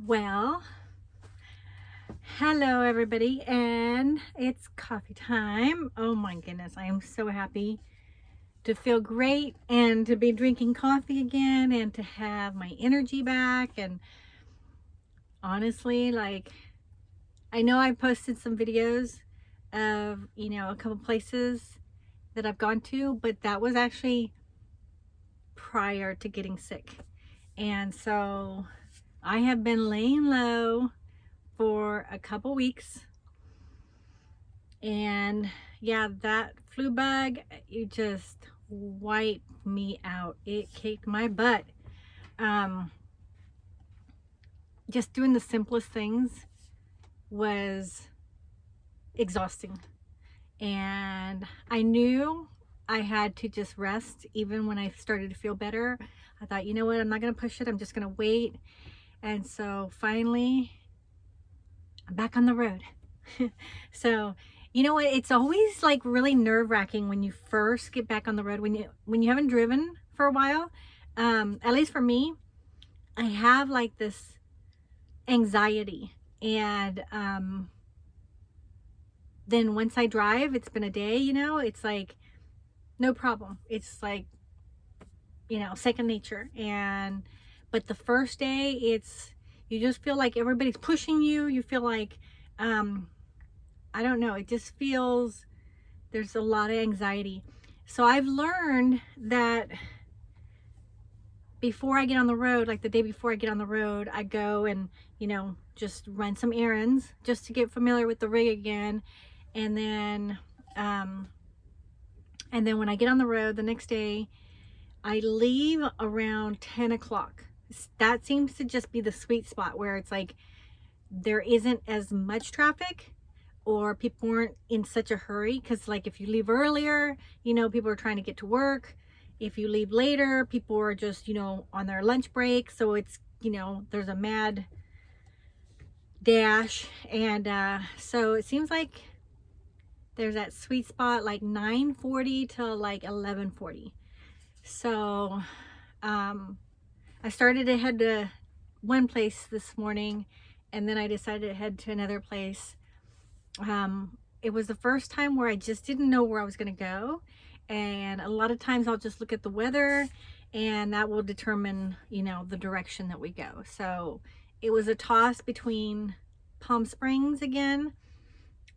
Well, hello everybody, and it's coffee time. Oh my goodness, I am so happy to feel great and to be drinking coffee again and to have my energy back. And honestly, like, I know I posted some videos of, a couple places that I've gone to, but that was actually prior to getting sick. And so I have been laying low for a couple weeks, and yeah, that flu bug, it just wiped me out. It kicked my butt. Just doing the simplest things was exhausting, and I knew I had to just rest. Even when I started to feel better, I thought, you know what, I'm not gonna push it, I'm just gonna wait. And so finally I'm back on the road. So, you know what? It's always like really nerve-wracking when you first get back on the road, when you haven't driven for a while. At least for me, I have like this anxiety, and then once I drive, it's been a day. It's like no problem. It's like second nature. And but the first day, you just feel like everybody's pushing you. You feel like I don't know, it just feels there's a lot of anxiety. So I've learned that before I get on the road, like the day before I get on the road, I go and, just run some errands just to get familiar with the rig again. And then when I get on the road the next day, I leave around 10 o'clock. That seems to just be the sweet spot where it's like there isn't as much traffic, or people aren't in such a hurry. Because like if you leave earlier, people are trying to get to work. If you leave later, people are just on their lunch break. So it's there's a mad dash. And so it seems like there's that sweet spot, like 9:40 till like 11:40. So I started to head to one place this morning, and then I decided to head to another place. It was the first time where I just didn't know where I was going to go. And a lot of times I'll just look at the weather, and that will determine, the direction that we go. So it was a toss between Palm Springs again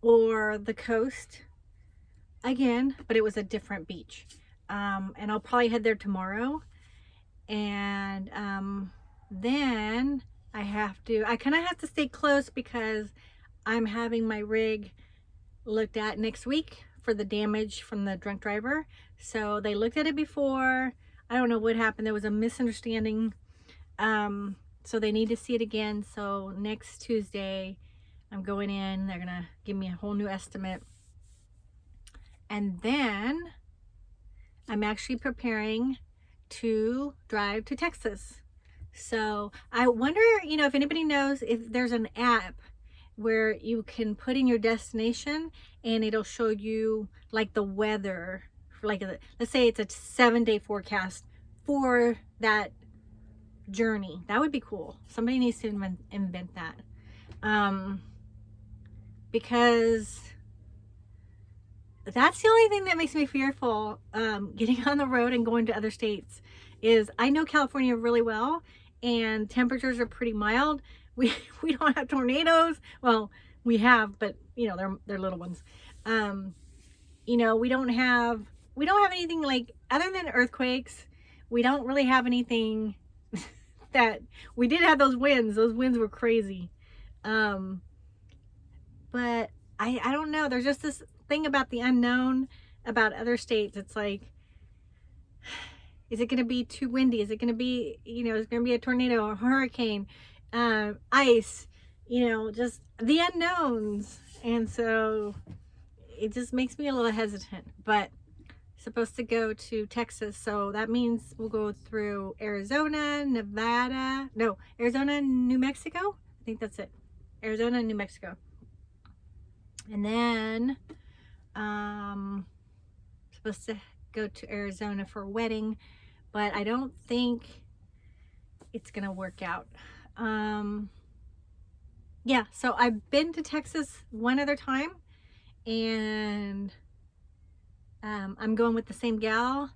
or the coast again, but it was a different beach. And I'll probably head there tomorrow. And then I kind of have to stay close because I'm having my rig looked at next week for the damage from the drunk driver. So they looked at it before. I don't know what happened. There was a misunderstanding. So they need to see it again. So next Tuesday, I'm going in. They're going to give me a whole new estimate. And then I'm actually preparing to drive to Texas. So I wonder, if anybody knows if there's an app where you can put in your destination and it'll show you like the weather, like let's say it's a 7-day forecast for that journey. That would be cool. Somebody needs to invent that. Because that's the only thing that makes me fearful, getting on the road and going to other states. Is I know California really well, and temperatures are pretty mild. We don't have tornadoes. Well, we have, but they're little ones. We don't have anything like, other than earthquakes. We don't really have anything that we did have those winds. Those winds were crazy. But I don't know. There's just this thing about the unknown about other states. It's like, is it going to be too windy? Is it going to be, is it going to be a tornado or a hurricane, ice, just the unknowns. And so it just makes me a little hesitant. But supposed to go to Texas, so that means we'll go through Arizona, New Mexico. I think that's it. Arizona and New Mexico. And then supposed to go to Arizona for a wedding, but I don't think it's gonna work out. yeah, so I've been to Texas one other time, and I'm going with the same gal,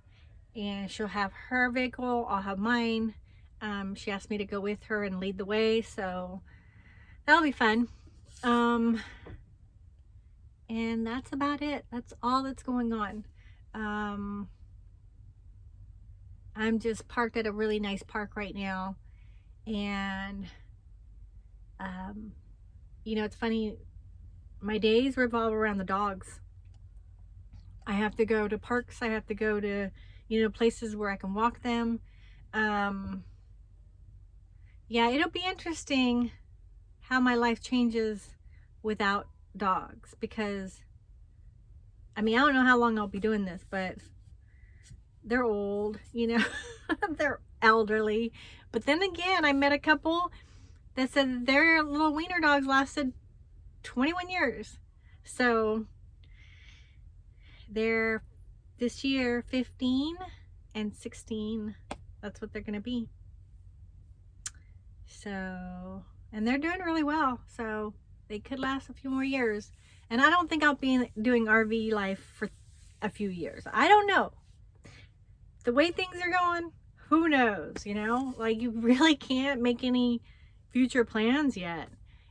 and she'll have her vehicle, I'll have mine. She asked me to go with her and lead the way, so that'll be fun. And that's about it. That's all that's going on. I'm just parked at a really nice park right now, and you know, it's funny, my days revolve around the dogs. I have to go to parks, I have to go to, you know, places where I can walk them. Yeah, it'll be interesting how my life changes without dogs, because I mean, I don't know how long I'll be doing this, but they're old, you know. They're elderly. But then again, I met a couple that said their little wiener dogs lasted 21 years. So they're this year 15 and 16. That's what they're going to be. So, and they're doing really well. So they could last a few more years. And I don't think I'll be doing RV life for a few years. I don't know. The way things are going, who knows, you know? Like, you really can't make any future plans yet.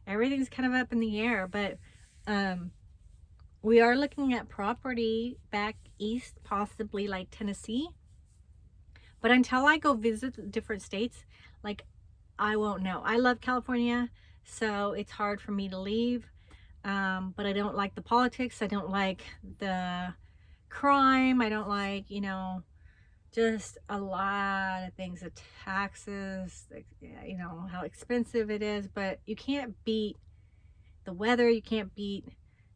Everything's kind of up in the air, but we are looking at property back east, possibly like Tennessee. But until I go visit different states, like, I won't know. I love California, so it's hard for me to leave. But I don't like the politics. I don't like the crime. I don't like, you know, just a lot of things, the taxes, you know, how expensive it is. But you can't beat the weather. You can't beat,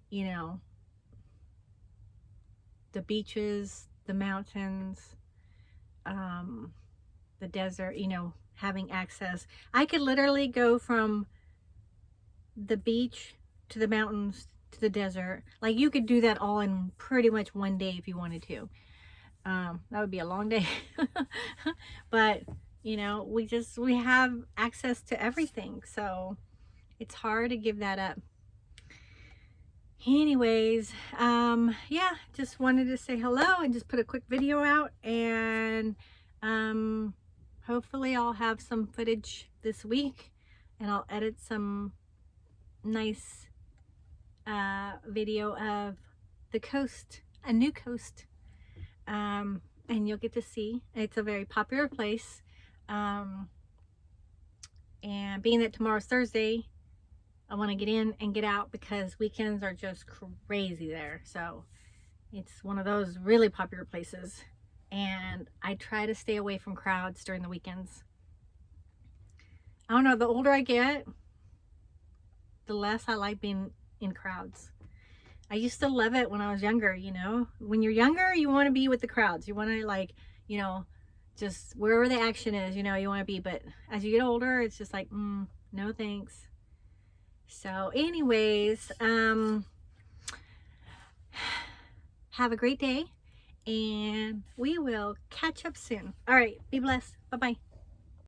you know, the beaches, the mountains, the desert, you know, having access. I could literally go from the beach to the mountains to the desert. Like, you could do that all in pretty much one day if you wanted to. That would be a long day. But you know, we have access to everything, so it's hard to give that up. Anyways, yeah, just wanted to say hello and just put a quick video out, and hopefully I'll have some footage this week, and I'll edit some nice video of the coast, a new coast, and you'll get to see. It's a very popular place, and being that tomorrow's Thursday, I want to get in and get out because weekends are just crazy there. So it's one of those really popular places, and I try to stay away from crowds during the weekends. I don't know, the older I get, the less I like being in crowds. I used to love it when I was younger, you know. When you're younger, you want to be with the crowds. You want to, like, you know, just wherever the action is, you know, you want to be. But as you get older, it's just like, no thanks. So anyways, have a great day, and we will catch up soon. All right, be blessed. Bye-bye.